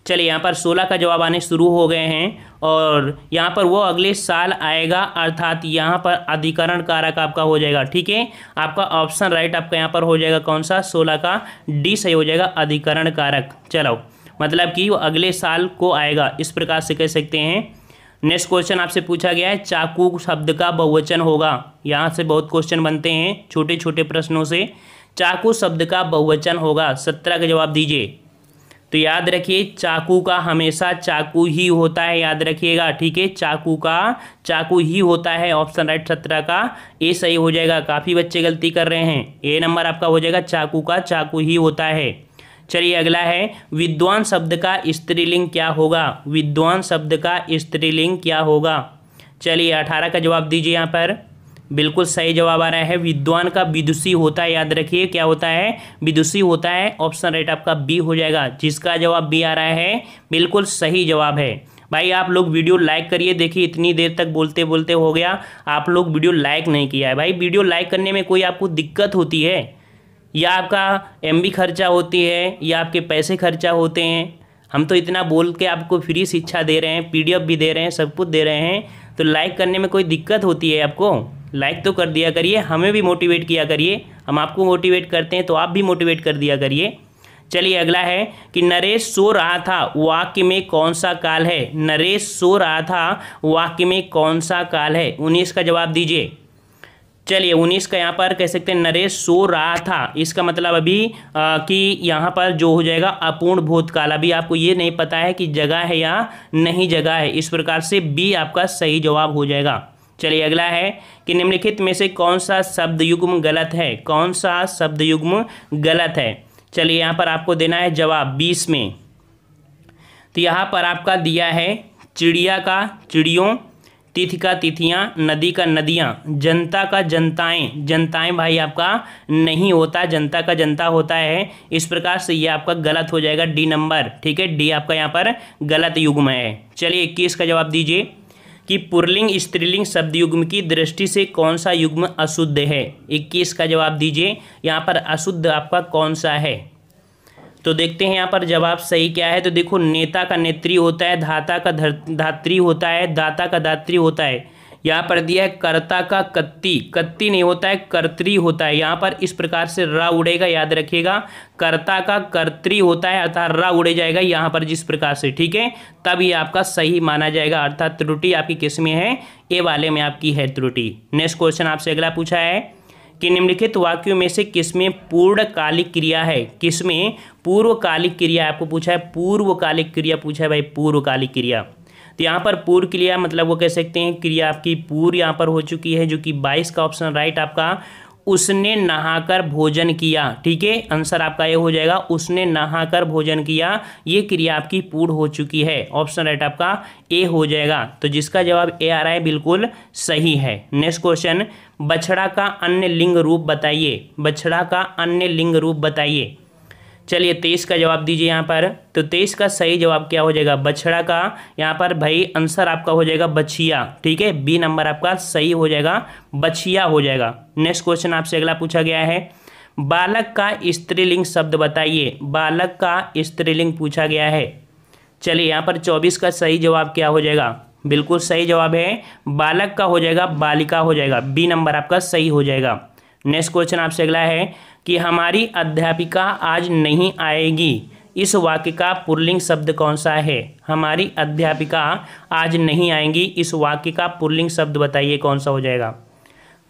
चलिए यहाँ पर 16 का जवाब आने शुरू हो गए हैं और यहाँ पर वो अगले साल आएगा, अर्थात यहाँ पर अधिकरण कारक आपका हो जाएगा, ठीक है। आपका ऑप्शन राइट आपका यहाँ पर हो जाएगा कौन सा, 16 का डी सही हो जाएगा, अधिकरण कारक। चलो मतलब कि वो अगले साल को आएगा, इस प्रकार से कह सकते हैं। नेक्स्ट क्वेश्चन आपसे पूछा गया है चाकू शब्द का बहुवचन होगा। यहाँ से बहुत क्वेश्चन बनते हैं छोटे छोटे प्रश्नों से। चाकू शब्द का बहुवचन होगा, 17 का जवाब दीजिए। तो याद रखिए चाकू का हमेशा चाकू ही होता है, याद रखिएगा, ठीक है। चाकू का चाकू ही होता है, ऑप्शन राइट 17 का ए सही हो जाएगा। काफ़ी बच्चे गलती कर रहे हैं, ए नंबर आपका हो जाएगा, चाकू का चाकू ही होता है। चलिए अगला है विद्वान शब्द का स्त्रीलिंग क्या होगा। विद्वान शब्द का स्त्रीलिंग क्या होगा। चलिए 18 का जवाब दीजिए। यहाँ पर बिल्कुल सही जवाब आ रहा है, विद्वान का विदुषी होता है। याद रखिए क्या होता है, विदुषी होता है। ऑप्शन राइट आपका बी हो जाएगा। जिसका जवाब बी आ रहा है बिल्कुल सही जवाब है। भाई आप लोग वीडियो लाइक करिए। देखिए इतनी देर तक बोलते बोलते हो गया, आप लोग वीडियो लाइक नहीं किया है। भाई वीडियो लाइक करने में कोई आपको दिक्कत होती है, या आपका एमबी खर्चा होती है, या आपके पैसे खर्चा होते हैं? हम तो इतना बोल के आपको फ्री शिक्षा दे रहे हैं, पीडीएफ भी दे रहे हैं, सब कुछ दे रहे हैं, तो लाइक करने में कोई दिक्कत होती है आपको? लाइक तो कर दिया करिए, हमें भी मोटिवेट किया करिए। हम आपको मोटिवेट करते हैं तो आप भी मोटिवेट कर दिया करिए। चलिए अगला है कि नरेश सो रहा था, वाक्य में कौन सा काल है। नरेश सो रहा था, वाक्य में कौन सा काल है। 19 का जवाब दीजिए। चलिए 19 का यहाँ पर कह सकते हैं नरेश सो रहा था, इसका मतलब अभी कि यहाँ पर जो हो जाएगा अपूर्ण भूतकाल। अभी आपको ये नहीं पता है कि जगह है या नहीं जगह है, इस प्रकार से बी आपका सही जवाब हो जाएगा। चलिए अगला है कि निम्नलिखित में से कौन सा शब्द युग्म गलत है। कौन सा शब्द युग्म गलत है। चलिए यहाँ पर आपको देना है जवाब 20 में। तो यहाँ पर आपका दिया है चिड़िया का चिड़ियों, तिथि का तिथियां, नदी का नदियां, जनता का जनताएं। जनताएं भाई आपका नहीं होता, जनता का जनता होता है। इस प्रकार से ये आपका गलत हो जाएगा, डी नंबर, ठीक है। डी आपका यहाँ पर गलत युग्म है। चलिए 21 का जवाब दीजिए कि पुल्लिंग स्त्रीलिंग शब्द युग्म की दृष्टि से कौन सा युग्म अशुद्ध है। 21 का जवाब दीजिए। यहाँ पर अशुद्ध आपका कौन सा है, तो देखते हैं यहाँ पर जवाब सही क्या है। तो देखो नेता का नेत्री होता है, धाता का धात्री होता है, दाता का दात्री होता है। यहाँ पर दिया है कर्ता का कत्ती, कत्ती नहीं होता है, कर्त्री होता है। यहाँ पर इस प्रकार से रा उड़ेगा, याद रखिएगा। कर्ता का कर्त्री होता है अर्थात रा उड़े जाएगा यहाँ पर जिस प्रकार से, ठीक है। तब ये आपका सही माना जाएगा, अर्थात त्रुटि आपकी किस में है, ए वाले में आपकी है त्रुटि। नेक्स्ट क्वेश्चन आपसे अगला पूछा है कि निम्नलिखित वाक्यों में से किसमें पूर्णकालिक क्रिया है। किसमें पूर्वकालिक क्रिया आपको पूछा है, पूर्वकालिक क्रिया पूछा है भाई, पूर्वकालिक क्रिया। तो यहाँ पर पूर्व क्रिया मतलब वो कह सकते हैं क्रिया आपकी पूर्व यहाँ पर हो चुकी है, जो कि 22 का ऑप्शन राइट आपका। उसने नहाकर भोजन किया, ठीक है, आंसर आपका ये हो जाएगा, उसने नहाकर भोजन किया। ये क्रिया आपकी पूर्ण हो चुकी है, ऑप्शन राइट आपका ए हो जाएगा। तो जिसका जवाब ए आ रहा है बिल्कुल सही है। नेक्स्ट क्वेश्चन, बछड़ा का अन्य लिंग रूप बताइए। बछड़ा का अन्य लिंग रूप बताइए। चलिए 23 का जवाब दीजिए यहाँ पर। तो 23 का सही जवाब क्या हो जाएगा, बछड़ा का यहाँ पर भाई आंसर आपका हो जाएगा बछिया, ठीक है। बी नंबर आपका सही हो जाएगा, बछिया हो जाएगा। नेक्स्ट क्वेश्चन आपसे अगला पूछा गया है, बालक का स्त्रीलिंग शब्द बताइए। बालक का स्त्रीलिंग पूछा गया है। चलिए यहाँ पर 24 का सही जवाब क्या हो जाएगा, बिल्कुल सही जवाब है बालक का हो जाएगा, बालिका हो जाएगा। बी नंबर आपका सही हो जाएगा। नेक्स्ट क्वेश्चन आपसे अगला है कि हमारी अध्यापिका आज नहीं आएगी। इस वाक्य का पुल्लिंग शब्द कौन सा है। हमारी अध्यापिका आज नहीं आएंगी, इस वाक्य का पुल्लिंग शब्द बताइए कौन सा हो जाएगा।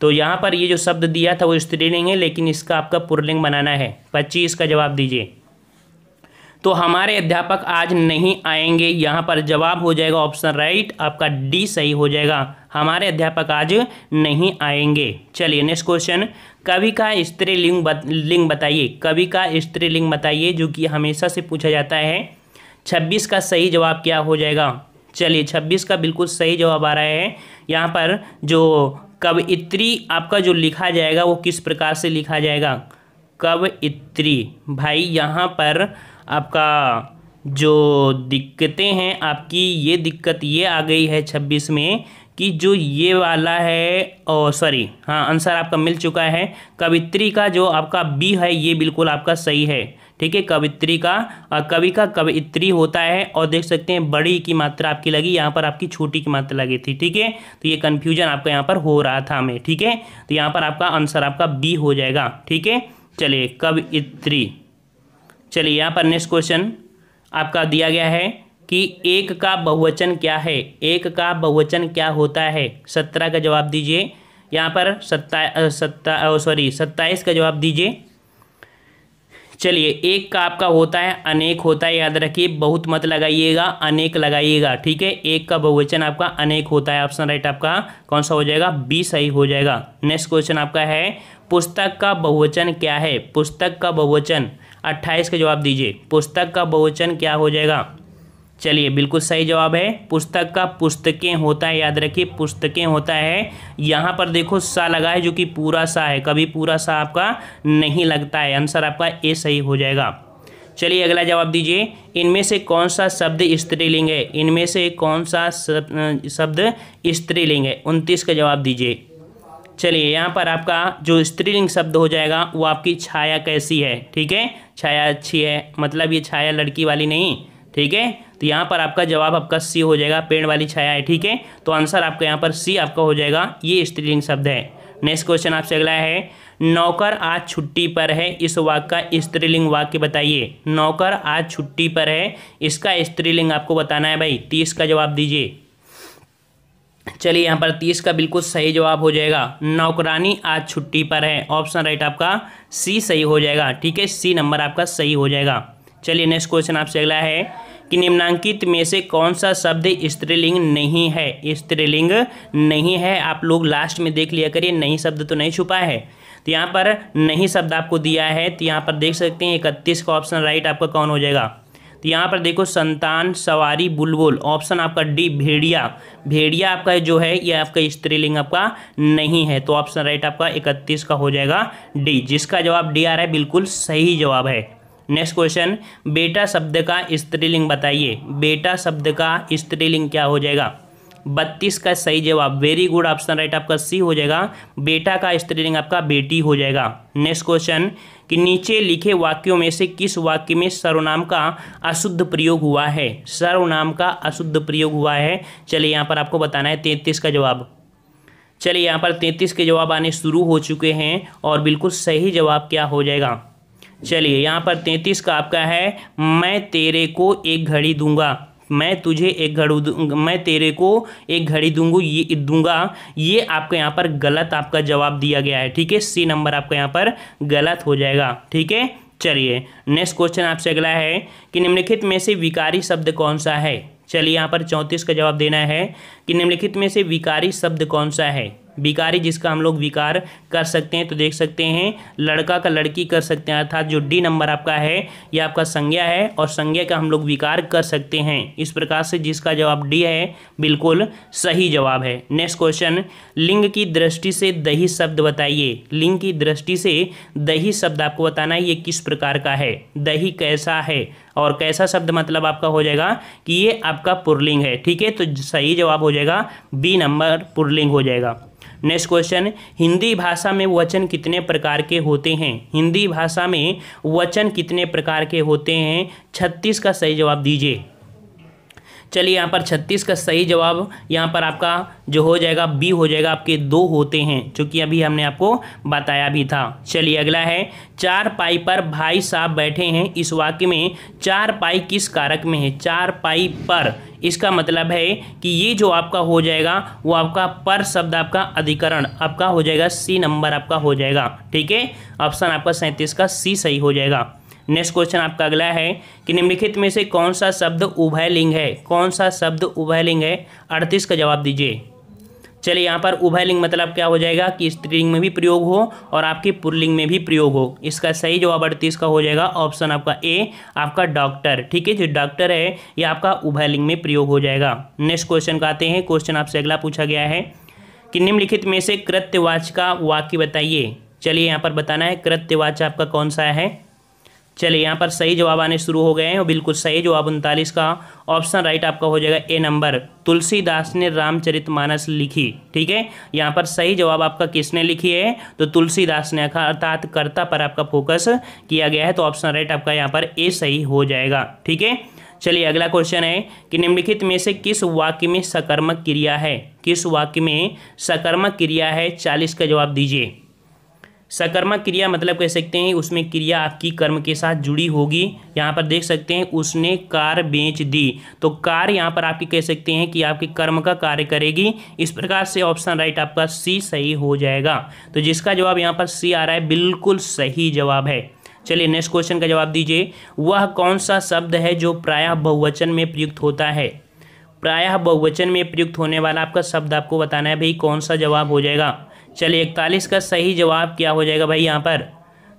तो यहाँ पर ये जो शब्द दिया था वो स्त्रीलिंग है, लेकिन इसका आपका पुल्लिंग बनाना है। 25 का जवाब दीजिए। तो हमारे अध्यापक आज नहीं आएंगे, यहाँ पर जवाब हो जाएगा ऑप्शन राइट आपका डी सही हो जाएगा। हमारे अध्यापक आज नहीं आएंगे। चलिए नेक्स्ट क्वेश्चन, कवि का स्त्रीलिंग बताइए। कवि का स्त्रीलिंग बताइए, जो कि हमेशा से पूछा जाता है। 26 का सही जवाब क्या हो जाएगा। चलिए 26 का बिल्कुल सही जवाब आ रहा है। यहाँ पर जो कवयित्री आपका जो लिखा जाएगा वो किस प्रकार से लिखा जाएगा, कवयित्री। भाई यहाँ पर आपका जो दिक्कतें हैं आपकी, ये दिक्कत ये आ गई है 26 में कि जो ये वाला है, सॉरी हाँ आंसर आपका मिल चुका है। कवित्री का जो आपका बी है ये बिल्कुल आपका सही है, ठीक है। कवित्री का कवि का कवयित्री होता है, और देख सकते हैं बड़ी की मात्रा आपकी लगी, यहाँ पर आपकी छोटी की मात्रा लगी थी, ठीक है। तो ये कन्फ्यूजन आपका यहाँ पर हो रहा था हमें, ठीक है। तो यहाँ पर आपका आंसर आपका बी हो जाएगा, ठीक है। चलिए कवयित्री। चलिए यहाँ पर नेक्स्ट क्वेश्चन आपका दिया गया है कि एक का बहुवचन क्या है, एक का बहुवचन क्या होता है। 17 का जवाब दीजिए। यहाँ पर 27 का जवाब दीजिए। चलिए, एक का आपका होता है अनेक होता है, याद रखिए, बहुत मत लगाइएगा, अनेक लगाइएगा, ठीक है। एक का बहुवचन आपका अनेक होता है। ऑप्शन राइट आपका कौन सा हो जाएगा, बी सही हो जाएगा। नेक्स्ट क्वेश्चन आपका है पुस्तक का बहुवचन क्या है। पुस्तक का बहुवचन 28 का जवाब दीजिए। पुस्तक का बहुवचन क्या हो जाएगा। चलिए, बिल्कुल सही जवाब है पुस्तक का पुस्तकें होता है, याद रखिए पुस्तकें होता है। यहाँ पर देखो सा लगा है जो कि पूरा सा है, कभी पूरा सा आपका नहीं लगता है। आंसर आपका ए सही हो जाएगा। चलिए अगला जवाब दीजिए। इनमें से कौन सा शब्द स्त्रीलिंग है। इनमें से कौन सा शब्द स्त्रीलिंग है। 29 का जवाब दीजिए। चलिए, यहाँ पर आपका जो स्त्रीलिंग शब्द हो जाएगा वो आपकी छाया कैसी है, ठीक है। छाया अच्छी है, मतलब ये छाया लड़की वाली नहीं, ठीक है। तो यहाँ पर आपका जवाब आपका सी हो जाएगा, पेड़ वाली छाया है, ठीक है। तो आंसर आपका यहाँ पर सी आपका हो जाएगा, ये स्त्रीलिंग शब्द है। नेक्स्ट क्वेश्चन आपसे अगला है नौकर आज छुट्टी पर है, इस वाक्य का स्त्रीलिंग वाक्य बताइए। नौकर आज छुट्टी पर है, इसका स्त्रीलिंग आपको बताना है भाई। 30 का जवाब दीजिए। चलिए, यहाँ पर 30 का बिल्कुल सही जवाब हो जाएगा, नौकरानी आज छुट्टी पर है। ऑप्शन राइट आपका सी सही हो जाएगा, ठीक है। सी नंबर आपका सही हो जाएगा। चलिए नेक्स्ट क्वेश्चन आपसे अगला है कि निम्नांकित में से कौन सा शब्द स्त्रीलिंग नहीं है। स्त्रीलिंग नहीं है, आप लोग लास्ट में देख लिया करिए, नहीं शब्द तो नहीं छुपा है। तो यहाँ पर नहीं शब्द आपको दिया है, तो यहाँ पर देख सकते हैं 31 का ऑप्शन राइट आपका कौन हो जाएगा। तो यहाँ पर देखो संतान, सवारी, बुलबुल, ऑप्शन आपका डी भेड़िया। भेड़िया आपका जो है ये आपका स्त्रीलिंग आपका नहीं है, तो ऑप्शन राइट आपका 31 का हो जाएगा डी, जिसका जवाब डी आ रहा है बिल्कुल सही जवाब है। नेक्स्ट क्वेश्चन, बेटा शब्द का स्त्रीलिंग बताइए। बेटा शब्द का स्त्रीलिंग क्या हो जाएगा। 32 का सही जवाब, वेरी गुड, ऑप्शन राइट आपका सी हो जाएगा। बेटा का स्त्रीलिंग आपका बेटी हो जाएगा। नेक्स्ट क्वेश्चन कि नीचे लिखे वाक्यों में से किस वाक्य में सर्वनाम का अशुद्ध प्रयोग हुआ है। सर्वनाम का अशुद्ध प्रयोग हुआ है। चलिए यहाँ पर आपको बताना है 33 का जवाब। चलिए यहाँ पर 33 के जवाब आने शुरू हो चुके हैं और बिल्कुल सही जवाब क्या हो जाएगा। चलिए यहाँ पर 33 का आपका है मैं तेरे को एक घड़ी दूंगा। मैं तुझे एक घड़ी, मैं तेरे को एक घड़ी दूंगा, ये आपका यहाँ पर गलत आपका जवाब दिया गया है, ठीक है। सी नंबर आपका यहाँ पर गलत हो जाएगा, ठीक है। चलिए नेक्स्ट क्वेश्चन आपसे अगला है कि निम्नलिखित में से विकारी शब्द कौन सा है। चलिए यहाँ पर 34 का जवाब देना है कि निम्नलिखित में से विकारी शब्द कौन सा है। विकारी जिसका हम लोग विकार कर सकते हैं, तो देख सकते हैं लड़का का लड़की कर सकते हैं, अर्थात जो डी नंबर आपका है ये आपका संज्ञा है और संज्ञा का हम लोग विकार कर सकते हैं। इस प्रकार से जिसका जवाब डी है बिल्कुल सही जवाब है। नेक्स्ट क्वेश्चन, लिंग की दृष्टि से दही शब्द बताइए। लिंग की दृष्टि से दही शब्द आपको बताना है ये किस प्रकार का है, दही कैसा है, और कैसा शब्द मतलब आपका हो जाएगा कि ये आपका पुल्लिंग है, ठीक है। तो सही जवाब हो जाएगा बी नंबर, पुल्लिंग हो जाएगा। नेक्स्ट क्वेश्चन, हिंदी भाषा में वचन कितने प्रकार के होते हैं। हिंदी भाषा में वचन कितने प्रकार के होते हैं। 36 का सही जवाब दीजिए। चलिए यहाँ पर 36 का सही जवाब यहाँ पर आपका जो हो जाएगा बी हो जाएगा, आपके 2 होते हैं, जो कि अभी हमने आपको बताया भी था। चलिए अगला है, 4 पाई पर भाई साहब बैठे हैं, इस वाक्य में 4 पाई किस कारक में है। 4 पाई पर, इसका मतलब है कि ये जो आपका हो जाएगा वो आपका पर शब्द आपका अधिकरण आपका हो जाएगा, सी नंबर आपका हो जाएगा, ठीक है। ऑप्शन आपका 37 का सी सही हो जाएगा। नेक्स्ट क्वेश्चन आपका अगला है कि निम्नलिखित में से कौन सा शब्द उभयलिंग है। कौन सा शब्द उभयलिंग है। 38 का जवाब दीजिए। चलिए यहाँ पर उभयलिंग मतलब क्या हो जाएगा कि स्त्रीलिंग में भी प्रयोग हो और आपके पुल्लिंग में भी प्रयोग हो। इसका सही जवाब 38 का हो जाएगा, ऑप्शन आपका ए, आपका डॉक्टर, ठीक है। जो डॉक्टर है ये आपका उभयलिंग में प्रयोग हो जाएगा। नेक्स्ट क्वेश्चन का आते हैं। क्वेश्चन आपसे अगला पूछा गया है कि निम्नलिखित में से कृत्यवाची का वाक्य बताइए। चलिए यहाँ पर बताना है कृत्यवाची आपका कौन सा है। चलिए यहाँ पर सही जवाब आने शुरू हो गए हैं और बिल्कुल सही जवाब 39 का ऑप्शन राइट आपका हो जाएगा ए नंबर, तुलसीदास ने रामचरितमानस लिखी, ठीक है। यहाँ पर सही जवाब आपका किसने लिखी है, तो तुलसीदास ने, अर्थात कर्ता पर आपका फोकस किया गया है, तो ऑप्शन राइट आपका यहाँ पर ए सही हो जाएगा, ठीक है। चलिए अगला क्वेश्चन है कि निम्नलिखित में से किस वाक्य में सकर्मक क्रिया है। किस वाक्य में सकर्मक क्रिया है। 40 का जवाब दीजिए। सकर्मक क्रिया मतलब कह सकते हैं उसमें क्रिया आपकी कर्म के साथ जुड़ी होगी। यहाँ पर देख सकते हैं उसने कार बेच दी, तो कार यहाँ पर आपकी कह सकते हैं कि आपके कर्म का कार्य करेगी। इस प्रकार से ऑप्शन राइट आपका सी सही हो जाएगा। तो जिसका जवाब यहाँ पर सी आ रहा है बिल्कुल सही जवाब है। चलिए नेक्स्ट क्वेश्चन का जवाब दीजिए। वह कौन सा शब्द है जो प्रायः बहुवचन में प्रयुक्त होता है? प्रायः बहुवचन में प्रयुक्त होने वाला आपका शब्द आपको बताना है भाई, कौन सा जवाब हो जाएगा। चलिए 41 का सही जवाब क्या हो जाएगा भाई यहाँ पर?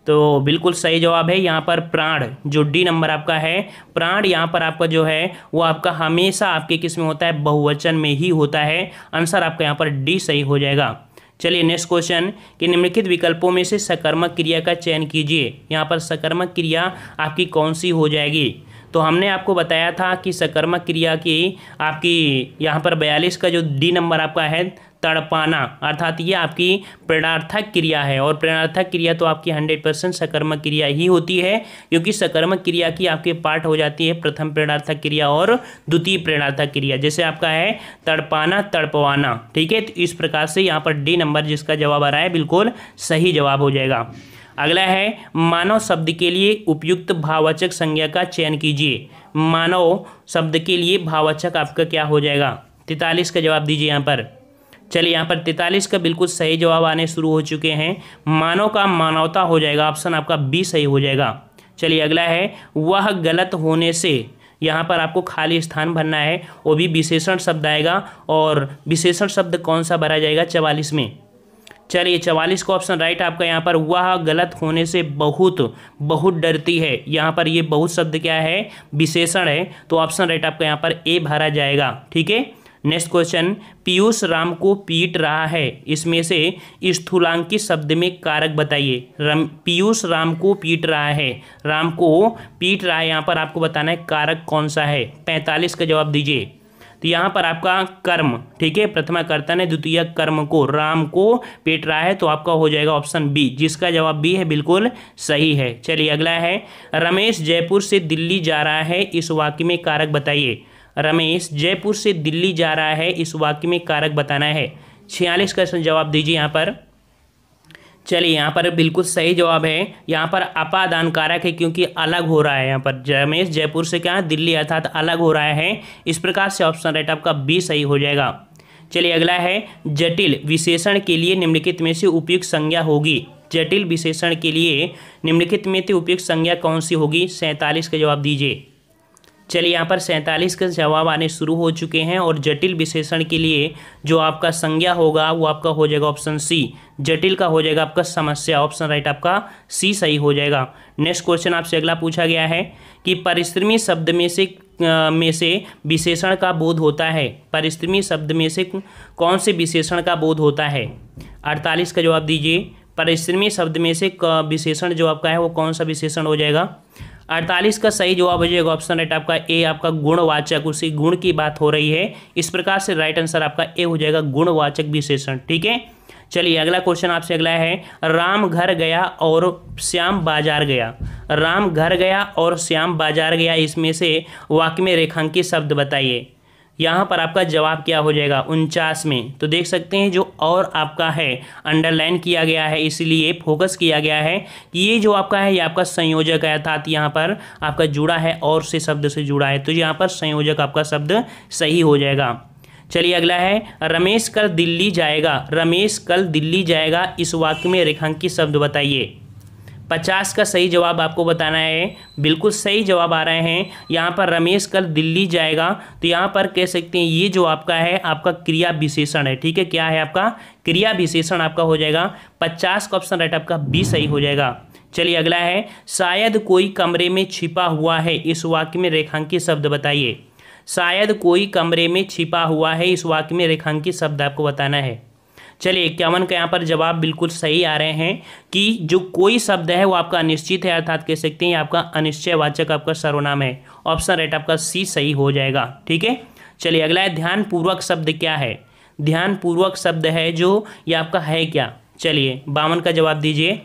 तो बिल्कुल सही जवाब है यहाँ पर प्राण, जो डी नंबर आपका है। प्राण यहाँ पर आपका जो है वो आपका हमेशा आपके किस में होता है? बहुवचन में ही होता है। आंसर आपका यहाँ पर डी सही हो जाएगा। चलिए नेक्स्ट क्वेश्चन कि निम्नलिखित विकल्पों में से सकर्मक क्रिया का चयन कीजिए। यहाँ पर सकर्मक क्रिया आपकी कौन सी हो जाएगी? तो हमने आपको बताया था कि सकर्मक क्रिया की आपकी यहाँ पर 42 का जो डी नंबर आपका है तड़पाना, अर्थात ये आपकी प्रेरणार्थक क्रिया है। और प्रेरणार्थक क्रिया तो आपकी 100% सकर्मक क्रिया ही होती है, क्योंकि सकर्मक क्रिया की आपके पार्ट हो जाती है प्रथम प्रेरणार्थक क्रिया और द्वितीय प्रेरणार्थक क्रिया। जैसे आपका है तड़पाना, तड़पवाना, ठीक है। तो इस प्रकार से यहाँ पर डी नंबर जिसका जवाब आ रहा है बिल्कुल सही जवाब हो जाएगा। अगला है मानव शब्द के लिए उपयुक्त भाववाचक संज्ञा का चयन कीजिए। मानव शब्द के लिए भाववाचक आपका क्या हो जाएगा? 43 का जवाब दीजिए यहाँ पर। चलिए यहाँ पर 43 का बिल्कुल सही जवाब आने शुरू हो चुके हैं। मानव का मानवता हो जाएगा, ऑप्शन आपका बी सही हो जाएगा। चलिए अगला है वह गलत होने से, यहाँ पर आपको खाली स्थान भरना है, वो भी विशेषण शब्द आएगा। और विशेषण शब्द कौन सा भरा जाएगा 44 में? चलिए 44 का ऑप्शन राइट आपका यहाँ पर वह गलत होने से बहुत बहुत डरती है। यहाँ पर ये बहुत शब्द क्या है? विशेषण है। तो ऑप्शन राइट आपका यहाँ पर ए भरा जाएगा, ठीक है। नेक्स्ट क्वेश्चन पीयूष राम को पीट रहा है, इसमें से स्थूलांकित शब्द में कारक बताइए। पीयूष राम को पीट रहा है, राम को पीट रहा है, यहाँ पर आपको बताना है कारक कौन सा है। 45 का जवाब दीजिए। तो यहाँ पर आपका कर्म, ठीक है, प्रथमा कर्ता ने द्वितीय कर्म को, राम को पीट रहा है, तो आपका हो जाएगा ऑप्शन बी, जिसका जवाब बी है बिल्कुल सही है। चलिए अगला है रमेश जयपुर से दिल्ली जा रहा है, इस वाक्य में कारक बताइए। रमेश जयपुर से दिल्ली जा रहा है, इस वाक्य में कारक बताना है। 46 का जवाब दीजिए यहाँ पर। चलिए यहाँ पर बिल्कुल सही जवाब है। यहाँ पर अपादान कारक है, क्योंकि अलग हो रहा है। यहाँ पर रमेश जयपुर से क्या दिल्ली अर्थात अलग हो रहा है। इस प्रकार से ऑप्शन राइट आपका बी सही हो जाएगा। चलिए अगला है जटिल विशेषण के लिए निम्नलिखित में से उपयुक्त संज्ञा होगी। जटिल विशेषण के लिए निम्नलिखित में से उपयुक्त संज्ञा कौन सी होगी? 47 का जवाब दीजिए। चलिए यहाँ पर 47 का जवाब आने शुरू हो चुके हैं। और जटिल विशेषण के लिए जो आपका संज्ञा होगा वो आपका हो जाएगा ऑप्शन सी। जटिल का हो जाएगा आपका समस्या, ऑप्शन राइट आपका सी सही हो जाएगा। नेक्स्ट क्वेश्चन आपसे अगला पूछा गया है कि परिश्रमी शब्द में से विशेषण का बोध होता है। परिश्रमी शब्द में से कौन से विशेषण का बोध होता है? 48 का जवाब दीजिए। परिश्रमी शब्द में से विशेषण जो आपका है वो कौन सा विशेषण हो जाएगा? 48 का सही जवाब हो जाएगा ऑप्शन राइट आपका ए, आपका गुणवाचक, उसी गुण की बात हो रही है। इस प्रकार से राइट आंसर आपका ए हो जाएगा गुणवाचक विशेषण, ठीक है। चलिए अगला क्वेश्चन आपसे अगला है राम घर गया और श्याम बाजार गया। राम घर गया और श्याम बाजार गया, इसमें से वाक्य में रेखांकित शब्द बताइए। यहाँ पर आपका जवाब क्या हो जाएगा? 49 में। तो देख सकते हैं जो और आपका है अंडरलाइन किया गया है, इसलिए फोकस किया गया है कि ये जो आपका है ये आपका संयोजक है, अर्थात यहाँ पर आपका जुड़ा है और से शब्द से जुड़ा है, तो यहाँ पर संयोजक आपका शब्द सही हो जाएगा। चलिए अगला है रमेश कल दिल्ली जाएगा। रमेश कल दिल्ली जाएगा, इस वाक्य में रेखांकित शब्द बताइए। 50 का सही जवाब आपको बताना है। बिल्कुल सही जवाब आ रहे हैं। यहाँ पर रमेश कल दिल्ली जाएगा, तो यहाँ पर कह सकते हैं ये जो आपका है आपका क्रिया विशेषण है, ठीक है। क्या है आपका? क्रिया विशेषण आपका हो जाएगा। 50 का ऑप्शन राइट आपका बी सही हो जाएगा। चलिए अगला है शायद कोई कमरे में छिपा हुआ है, इस वाक्य में रेखांकित शब्द बताइए। शायद कोई कमरे में छिपा हुआ है, इस वाक्य में रेखांकित शब्द आपको बताना है। चलिए 51 का यहाँ पर जवाब बिल्कुल सही आ रहे हैं कि जो कोई शब्द है वो आपका अनिश्चित है, अर्थात कह सकते हैं आपका अनिश्चयवाचक आपका सर्वनाम है। ऑप्शन राइट आपका सी सही हो जाएगा, ठीक है। चलिए अगला है ध्यानपूर्वक शब्द क्या है? ध्यानपूर्वक शब्द है जो ये आपका है क्या? चलिए 52 का जवाब दीजिए।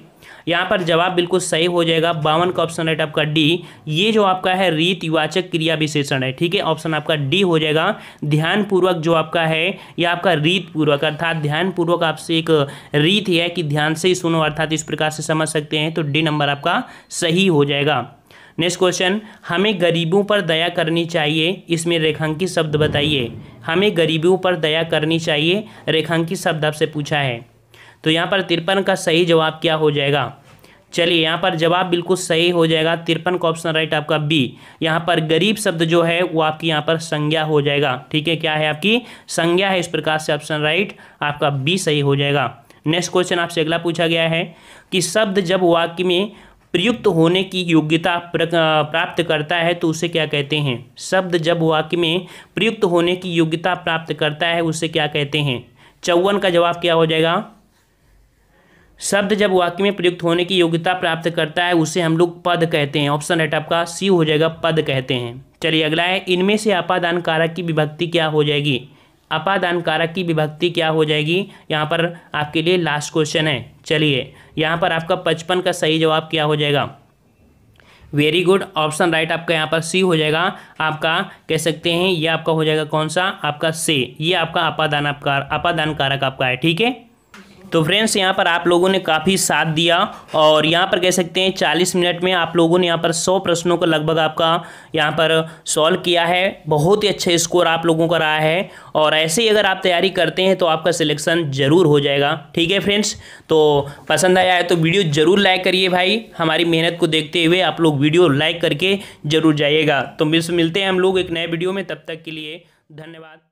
यहाँ पर जवाब बिल्कुल सही हो जाएगा 52 का ऑप्शन राइट आपका डी। ये जो आपका है रीतवाचक क्रिया विशेषण है, ठीक है, ऑप्शन आपका डी हो जाएगा। ध्यानपूर्वक जो आपका है ये आपका रीतपूर्वक, अर्थात ध्यानपूर्वक आपसे एक रीत है कि ध्यान से ही सुनो, अर्थात इस प्रकार से समझ सकते हैं, तो डी नंबर आपका सही हो जाएगा। नेक्स्ट क्वेश्चन, हमें गरीबों पर दया करनी चाहिए, इसमें रेखांकित शब्द बताइए। हमें गरीबों पर दया करनी चाहिए, रेखांकित शब्द आपसे पूछा है। तो यहाँ पर 53 का सही जवाब क्या हो जाएगा? चलिए यहाँ पर जवाब बिल्कुल सही हो जाएगा 53 का ऑप्शन राइट आपका बी। यहाँ पर गरीब शब्द जो है वो आपकी यहाँ पर संज्ञा हो जाएगा, ठीक है, क्या है आपकी संज्ञा है, इस प्रकार से ऑप्शन राइट आपका बी सही हो जाएगा। नेक्स्ट क्वेश्चन आपसे अगला पूछा गया है कि शब्द जब वाक्य में प्रयुक्त होने की योग्यता प्राप्त करता है तो उसे क्या कहते हैं? शब्द जब वाक्य में प्रयुक्त होने की योग्यता प्राप्त करता है उसे क्या कहते हैं? 54 का जवाब क्या हो जाएगा? शब्द जब वाक्य में प्रयुक्त होने की योग्यता प्राप्त करता है उसे हम लोग पद कहते हैं, ऑप्शन राइट आपका सी हो जाएगा, पद कहते हैं। चलिए अगला है, इनमें से अपादान कारक की विभक्ति क्या हो जाएगी? अपादान कारक की विभक्ति क्या हो जाएगी? यहाँ पर आपके लिए लास्ट क्वेश्चन है। चलिए यहाँ पर आपका 55 का सही जवाब क्या हो जाएगा? वेरी गुड, ऑप्शन राइट आपका यहाँ पर सी हो जाएगा, आपका कह सकते हैं ये आपका हो जाएगा कौन सा? आपका सी, ये आपका अपादान कारक आपका है, ठीक है। तो फ्रेंड्स यहाँ पर आप लोगों ने काफ़ी साथ दिया और यहाँ पर कह सकते हैं 40 मिनट में आप लोगों ने यहाँ पर 100 प्रश्नों को लगभग आपका यहाँ पर सॉल्व किया है। बहुत ही अच्छा स्कोर आप लोगों का रहा है और ऐसे ही अगर आप तैयारी करते हैं तो आपका सिलेक्शन जरूर हो जाएगा, ठीक है फ्रेंड्स। तो पसंद आया है तो वीडियो ज़रूर लाइक करिए भाई, हमारी मेहनत को देखते हुए आप लोग वीडियो लाइक करके ज़रूर जाइएगा। तो मिलते हैं हम लोग एक नए वीडियो में, तब तक के लिए धन्यवाद।